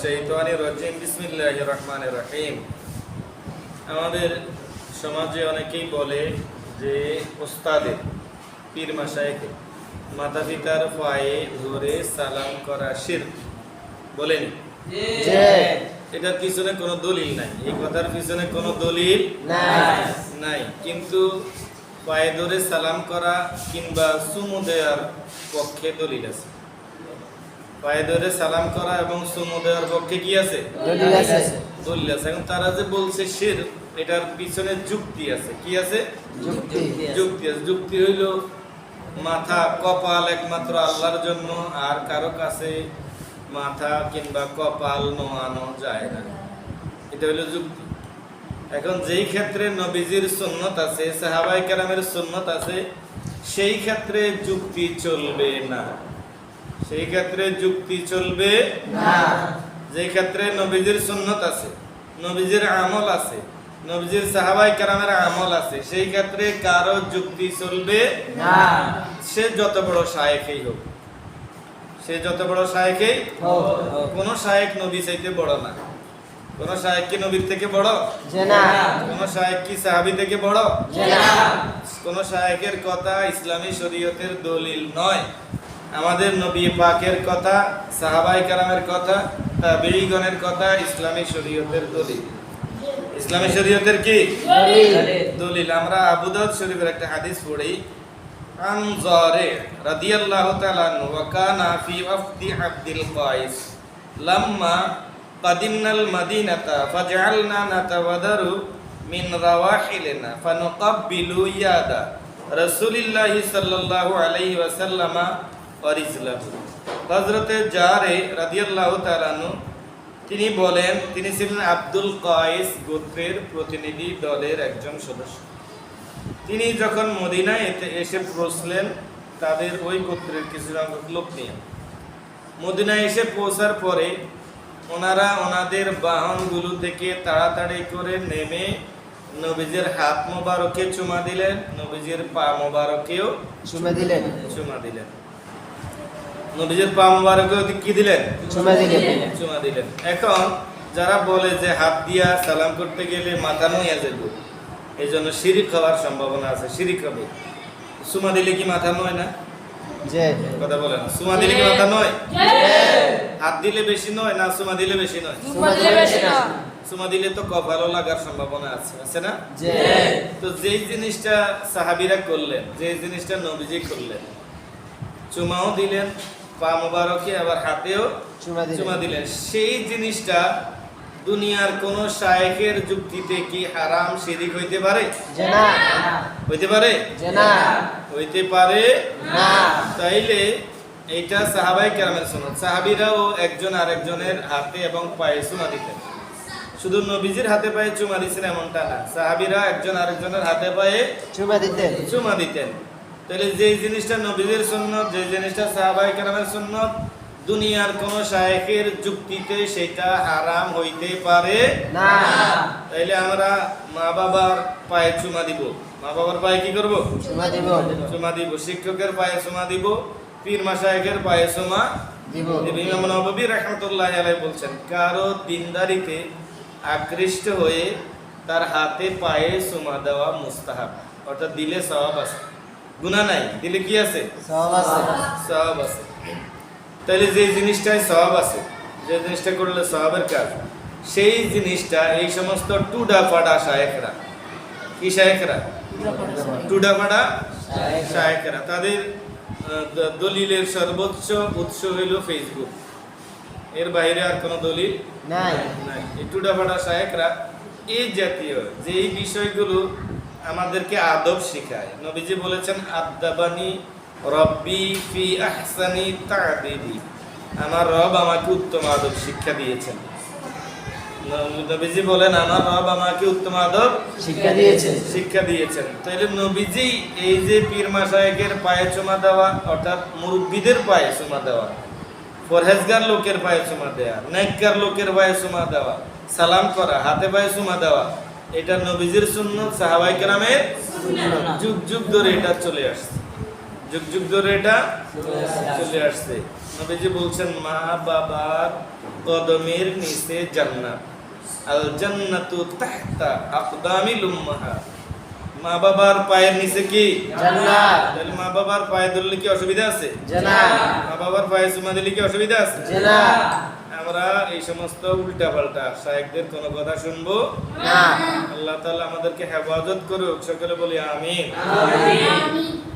মিনাশ-শাইতানির রাজিম। বিসমিল্লাহির রহমানির রহিম। আমাদের সমাজে অনেকেই বলে যে ওস্তাদের, পীর মাশায়েখের মাতা পিতার পায়ে ধরে সালাম করা শিরক। বলেন এটার পিছনে কোনো দলিল নাই, এই কথার পিছনে কোনো দলিল নাই। কিন্তু পায়ে ধরে সালাম করা কিংবা চুমু দেওয়ার পক্ষে দলিল আছে। পায়ে ধরে সালাম করা এবং চুমু দেওয়ার পক্ষে কি আছে? দলিল আছে। এখন তারা যে বলছে শিরক, এটার পিছনে যুক্তি আছে। কি আছে? যুক্তি আছে। যুক্তি হইল মাথা কপাল একমাত্র আল্লাহর জন্য, আর কারো কাছে মাথা কিংবা কপাল নোয়ানো যায় না। এটা হইল যুক্তি। এখন যেই ক্ষেত্রে নবীজির সুন্নত আছে, সাহাবায়ে কেরামের সুন্নত আছে, সেই ক্ষেত্রে যুক্তি চলবে না। সেই ক্ষেত্রে যুক্তি চলবে না। যেই ক্ষেত্রে নবীজির সুন্নত আছে, নবীজির আমল আছে, নবীজির সাহাবায়ে কেরামের আমল আছে, সেই ক্ষেত্রে কারো যুক্তি চলবে না। সে যত বড় শায়েখই হোক, সে যত বড় শায়েখই হোক, কোন শায়েখ নবী চাইতে বড় না। কোন শায়েখ কি নবীর থেকে বড়? না। কোন শায়েখ কি সাহাবী থেকে বড়? না। কোন শায়েখের কথা ইসলামী শরীয়তের দলিল নয়। আমাদের নবী পাকের কথা, সাহাবায়ে কেরামের কথা, তাবেঈগণের কথা ইসলামী শরীয়তের দলিল। ইসলামী শরীয়তের কি দলিল? আমরা আবু দাউদ শরীফের একটা হাদিস পড়ি। আন যারে রাদিয়াল্লাহু তাআলা আনহু ওয়া কানা ফি ওয়াফদি আব্দুল কাইস লাম্মা কাদিমনাল মাদিনাতা ফাজআলনা নাতাওয়াদারু মিন রাওয়াহিলিনা ফানুকাব্বিলু ইয়াদা রাসূলিল্লাহি সাল্লাল্লাহু আলাইহি ওয়াসাল্লামা ওয়া রিজলাহু। হযরতে জারে রাদিয়াল্লাহু তাআলা আনহু তিনি বলেন, তিনি ছিলেন আব্দুল কাইস গোত্রের প্রতিনিধি দলের একজন সদস্য। তিনি যখন মদিনায় এসে পৌঁছলেন, তাদের ওই গোত্রের কিছু সংখ্যক লোক নিয়ে মদিনায় এসে পৌঁছার পরে ওনারা ওনাদের বাহনগুলো থেকে তাড়াতাড়ি করে নেমে নবীজির হাত মোবারকে চুমা দিলেন, নবীজির পা মোবারকেও চুমা দিলেন। নবীজির পা মোবারকে কি দিলেন? চুমা দিলেন। এখন যারা বলে যে হাত দিয়া সালাম করতে গেলে মাথা নইয়া যাবে, এই জন্য শিরিক হওয়ার সম্ভাবনা আছে, শিরিক হবে। চুমা দিলে কি মাথা নয় না? কথা বলেন, চুমা দিলে কি মাথা নয়? হাত দিলে বেশি নয় না চুমা দিলে বেশি নয়? চুমা দিলে তো কপালও লাগার সম্ভাবনা আছে না? তো যেই জিনিসটা সাহাবীরা করলেন, যে জিনিসটা নবীজি করলেন, চুমাও দিলেন পা মোবারকে, আবার হাতেও চুমা দিলেন, সেই জিনিসটা দুনিয়ার কোন শায়েখের যুক্তিতে কি হারাম শিরিক হইতে পারে? হইতে পারে না, হইতে পারে না। তাইলে এইটা সাহাবায়ে কেরামের সুন্নাত। সাহাবীরাও একজন আরেকজনের হাতে এবং পায়ে চুমা দিতেন। শুধু নবীজির হাতে পায়ে চুমা দিতেন এমনটা না, সাহাবীরা একজন আরেকজনের হাতে পায়ে চুমা দিতেন। তাহলে যেই জিনিসটা নবীজির সুন্নাত, যে জিনিসটা সাহাবায়ে কেরামের সুন্নাত, দুনিয়ার কোন শায়েখের যুক্তিতে সেটা হারাম হইতে পারে না। তাইলে আমরা মা বাবার পায়ে চুমা দিব। মা বাবার পায়ে কি করব? চুমা দিব। শিক্ষকের পায়ে চুমা দিব, পীর মাশায়েখের পায়ে চুমা দিব। ইমাম নববী রাহমাতুল্লাহি আলাইহি বলছেন, কারো দিনদারিতে আকৃষ্ট হয়ে তার হাতে পায়ে চুমা দেওয়া মুস্তাহাব, অর্থাৎ দিলে সওয়াব আছে, গুনাহ নাই। দিলে কি আছে? সওয়াব আছে। তাহলে যে জিনিসটায় সওয়াব আছে, যে জিনিসটা করলে সওয়াবের কাজ, সেই জিনিসটা এই সমস্ত টুডাফাডা শায়েখরা, কি শায়েখরা? টুডাফাডা শায়েখরা, তাদের দলিলের সর্বোচ্চ উৎস হইল ফেসবুক। এর বাইরে আর কোনো দলিল নাই। এই টুডাফাডা শায়েখরা এই জাতীয় যে এই বিষয়গুলো আমাদেরকে আদব শেখায়। নবীজি বলেছেন, আদাবানি রব্বি ফি আহসানি তা'দিবি, আমার রব আমাকে উত্তম আদব শিক্ষা দিয়েছেন। নবীজি বলেন, আমার রব আমাকে উত্তম আদব শিক্ষা দিয়েছেন। তাহলে নবীজি এই যে পীর মাশায়েখের পায়ে চুমা দেওয়া, অর্থাৎ মুরব্বিদের পায়ে চুমা দেওয়া, পরহেজগার লোকের পায়ে চুমা দেওয়া, নেককার লোকের পায়ে চুমা দেওয়া, সালাম করা, হাতে পায়ে চুমা দেওয়া, এটা নবীজির সুন্নাত, সাহাবায়ে কেরামের যুগ যুগ ধরে এটা চলে আসছে। যুগ যুগ ধরে এটা চলে আসছে। নবীজি বলছেন, মা বাবার কদমের নিচে জান্নাত। আল জান্নাতু তাহতা আকদামিল উম্মাহাত। মা বাবার পায়ের নিচে কি? জান্নাত। তাহলে মা বাবার পায়ে ধরলে কি অসুবিধা আছে? না। মা বাবার পায়ে চুমা দিলে কি অসুবিধা আছে? না। আমরা এই সমস্ত উল্টা পাল্টা শায়েখদের কোনো কথা শুনবো না। আল্লাহ তাআলা আমাদেরকে হেফাজত করুক, সকলে বলি আমিন। আমিন।